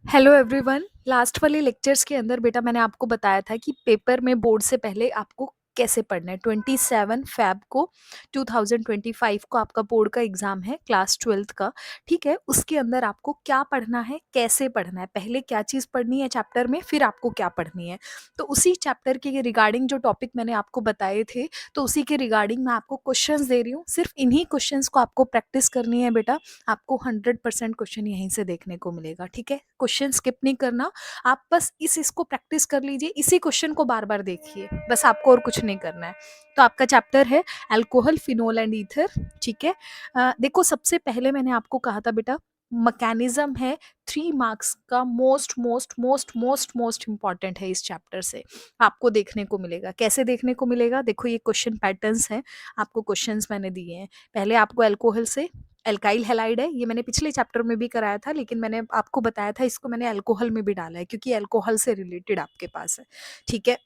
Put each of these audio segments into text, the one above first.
Hello everyone. Last वाले lectures के अंदर बेटा मैंने आपको बताया था कि पेपर में बोर्ड से पहले आपको कैसे पढ़ना है। 27 फ़ेब को 2025 को आपका बोर्ड का एग्ज़ाम है क्लास 12th का। ठीक है, उसके अंदर आपको क्या पढ़ना है, कैसे पढ़ना है, पहले क्या चीज़ पढ़नी है चैप्टर में, फिर आपको क्या पढ़नी है। तो उसी चैप्टर के रिगार्डिंग जो टॉपिक मैंने आपको बताए थे, तो उसी के रिगार्डिंग मैं आपको क्वेश्चंस दे रही हूँ। सिर्फ इन्हीं क्वेश्चंस को आपको प्रैक्टिस करनी है बेटा। आपको 100% क्वेश्चन यहीं से देखने को मिलेगा। ठीक है, क्वेश्चन स्किप नहीं करना। आप बस इस इसको प्रैक्टिस कर लीजिए, इसी क्वेश्चन को बार बार देखिए, बस आपको और कुछ नहीं करना है। तो आपका चैप्टर है अल्कोहल, फिनोल एंड ईथर। ठीक है, देखो सबसे पहले मैंने आपको कहा था बेटा मैकेनिज्म है 3 मार्क्स का, most most most most most important है। इस चैप्टर से आपको देखने को मिलेगा। कैसे देखने को मिलेगा, देखो ये क्वेश्चन पैटर्न्स हैं, आपको क्वेश्चंस मैंने दिए हैं। पहले आपको अल्कोहल से, एल्काइल हैलाइड है, ये मैंने पिछले चैप्टर में भी कराया था, लेकिन मैंने आपको बताया था इसको मैंने अल्कोहल में भी डाला है क्योंकि अल्कोहल से रिलेटेड आपके पास है। ठीक है।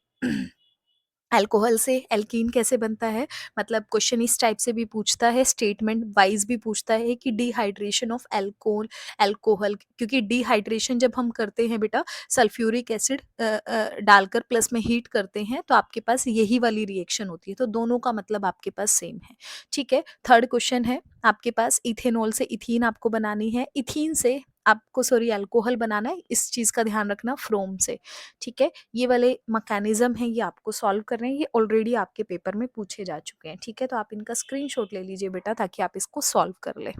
अल्कोहल से एल्कीन कैसे बनता है, मतलब क्वेश्चन इस टाइप से भी पूछता है, स्टेटमेंट वाइज भी पूछता है कि डिहाइड्रेशन ऑफ एल्कोहल, अल्कोहल, क्योंकि डिहाइड्रेशन जब हम करते हैं बेटा सल्फ्यूरिक एसिड डालकर प्लस में हीट करते हैं, तो आपके पास यही वाली रिएक्शन होती है। तो दोनों का मतलब आपके पास सेम है। ठीक है, थर्ड क्वेश्चन है आपके पास इथेनॉल से इथीन आपको बनानी है, इथीन से आपको सॉरी अल्कोहल बनाना है, इस चीज का ध्यान रखना, फ्रोम से। ठीक है, ये वाले मैकेनिज्म है, ये आपको सॉल्व कर रहे हैं, ये ऑलरेडी आपके पेपर में पूछे जा चुके हैं। ठीक है, तो आप इनका स्क्रीनशॉट ले लीजिए बेटा ताकि आप इसको सॉल्व कर लें।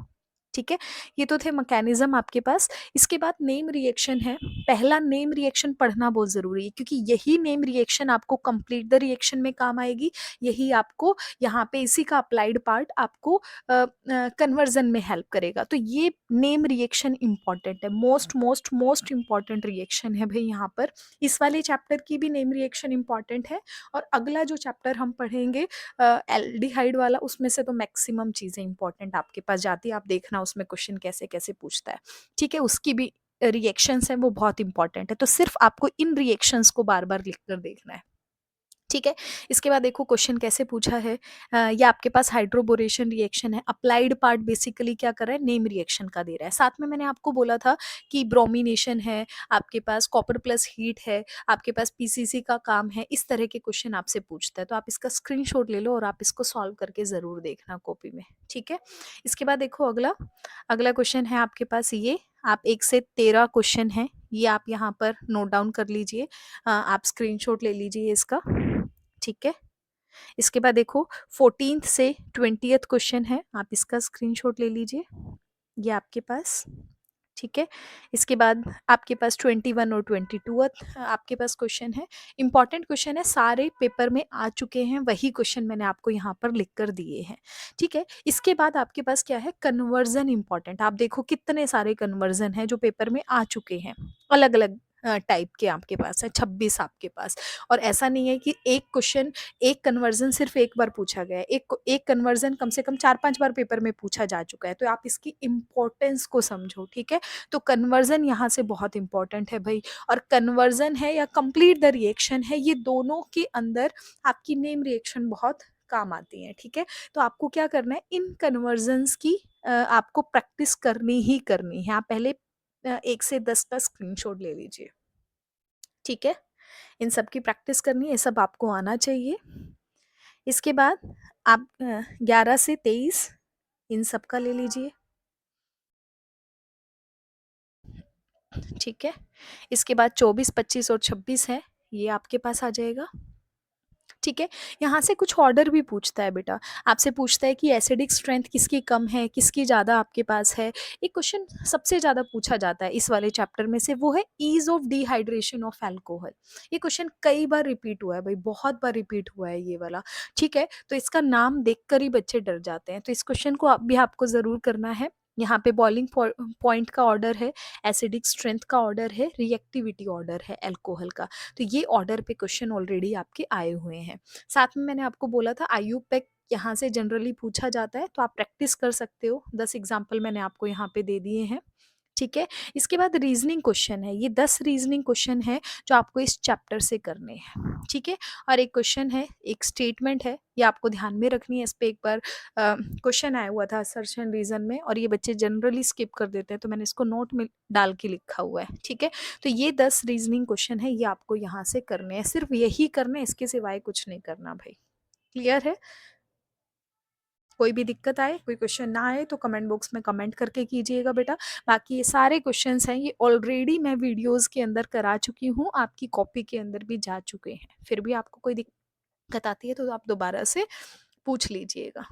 ठीक है, ये तो थे मैकेनिज्म आपके पास। इसके बाद नेम रिएक्शन है। पहला नेम रिएक्शन पढ़ना बहुत जरूरी है क्योंकि यही नेम रिएक्शन आपको कंप्लीट द रिएक्शन में काम आएगी। यही आपको यहाँ पे इसी का अप्लाइड पार्ट आपको कन्वर्जन में हेल्प करेगा। तो ये नेम रिएक्शन इंपॉर्टेंट है, most most most important reaction है भाई। यहाँ पर इस वाले चैप्टर की भी नेम रिएक्शन इंपॉर्टेंट है, और अगला जो चैप्टर हम पढ़ेंगे एल्डिहाइड वाला, उसमें से तो मैक्सिमम चीजें इंपॉर्टेंट आपके पास जाती है। आप देखना उसमें क्वेश्चन कैसे कैसे पूछता है। ठीक है, उसकी भी रिएक्शंस हैं वो बहुत इंपॉर्टेंट है, तो सिर्फ आपको इन रिएक्शंस को बार बार लिख कर देखना है। ठीक है, इसके बाद देखो क्वेश्चन कैसे पूछा है। ये आपके पास हाइड्रोबोरेशन रिएक्शन है, अप्लाइड पार्ट बेसिकली क्या कर रहा है, नेम रिएक्शन का दे रहा है। साथ में मैंने आपको बोला था कि ब्रोमिनेशन है, आपके पास कॉपर प्लस हीट है, आपके पास पीसीसी का काम है, इस तरह के क्वेश्चन आपसे पूछता है। तो आप इसका स्क्रीनशॉट ले लो और आप इसको सॉल्व करके जरूर देखना कॉपी में। ठीक है, इसके बाद देखो अगला अगला क्वेश्चन है आपके पास ये, आप 1 से 13 क्वेश्चन है, ये आप यहाँ पर नोट डाउन कर लीजिए। आप स्क्रीनशॉट ले लीजिए इसका। ठीक है, इसके बाद देखो 14th से 20th क्वेश्चन है, आप इसका स्क्रीनशॉट ले लीजिए, ये आपके पास। ठीक है, इसके बाद आपके पास 21 और 22 आपके पास क्वेश्चन है। इंपॉर्टेंट क्वेश्चन है, सारे पेपर में आ चुके हैं, वही क्वेश्चन मैंने आपको यहाँ पर लिख कर दिए हैं। ठीक है, इसके बाद आपके पास क्या है, कन्वर्जन इंपॉर्टेंट। आप देखो कितने सारे कन्वर्जन है जो पेपर में आ चुके हैं, अलग अलग टाइप के आपके पास है, 26 आपके पास। और ऐसा नहीं है कि एक क्वेश्चन, एक कन्वर्जन सिर्फ एक बार पूछा गया है, एक एक कन्वर्जन कम से कम 4-5 बार पेपर में पूछा जा चुका है। तो आप इसकी इंपॉर्टेंस को समझो। ठीक है, तो कन्वर्जन यहाँ से बहुत इंपॉर्टेंट है भाई। और कन्वर्जन है या कंप्लीट द रिएक्शन है, ये दोनों के अंदर आपकी नेम रिएक्शन बहुत काम आती है। ठीक है, तो आपको क्या करना है, इन कन्वर्जन्स की आपको प्रैक्टिस करनी ही करनी है। आप पहले 1 से 10 का स्क्रीनशॉट ले लीजिए। ठीक है, इन सब की प्रैक्टिस करनी है, ये सब आपको आना चाहिए। इसके बाद आप 11 से 23 इन सब का ले लीजिए। ठीक है, इसके बाद 24, 25 और 26 है, ये आपके पास आ जाएगा। ठीक है, यहाँ से कुछ ऑर्डर भी पूछता है बेटा, आपसे पूछता है कि एसिडिक स्ट्रेंथ किसकी कम है, किसकी ज़्यादा आपके पास है। एक क्वेश्चन सबसे ज़्यादा पूछा जाता है इस वाले चैप्टर में से, वो है ease of dehydration of alcohol. ये क्वेश्चन कई बार रिपीट हुआ है भाई, बहुत बार रिपीट हुआ है ये वाला। ठीक है, तो इसका नाम देखकर ही बच्चे डर जाते हैं, तो इस क्वेश्चन को भी आपको ज़रूर करना है। यहाँ पे बॉइलिंग पॉइंट का ऑर्डर है, एसिडिक स्ट्रेंथ का ऑर्डर है, रिएक्टिविटी ऑर्डर है अल्कोहल का। तो ये ऑर्डर पे क्वेश्चन ऑलरेडी आपके आए हुए हैं। साथ में मैंने आपको बोला था आईयूपैक यहाँ से जनरली पूछा जाता है, तो आप प्रैक्टिस कर सकते हो। 10 एग्जाम्पल मैंने आपको यहाँ पे दे दिए हैं। ठीक है? इसके बाद रीज़निंग क्वेश्चन है, ये 10 रीज़निंग क्वेश्चन हैं जो आपको इस चैप्टर से करने हैं, ठीक है? और एक क्वेश्चन है, एक स्टेटमेंट है, ये आपको ध्यान में रखनी है। इस पे एक बार क्वेश्चन आया हुआ था असर्शन एंड रीज़न में और ये बच्चे जनरली स्किप कर देते हैं, तो मैंने इसको नोट में डाल के लिखा हुआ है, ठीक है? तो ये 10 रीज़निंग क्वेश्चन है, ये आपको यहाँ से करने हैं, सिर्फ़ यही करने हैं, इसके सिवाय कुछ नहीं करना भाई। क्लियर है? कोई भी दिक्कत आए, कोई क्वेश्चन ना आए तो कमेंट बॉक्स में कमेंट करके कीजिएगा बेटा। बाकी ये सारे क्वेश्चंस हैं, ये ऑलरेडी मैं वीडियोज़ के अंदर करा चुकी हूँ, आपकी कॉपी के अंदर भी जा चुके हैं। फिर भी आपको कोई दिक्कत आती है तो आप दोबारा से पूछ लीजिएगा।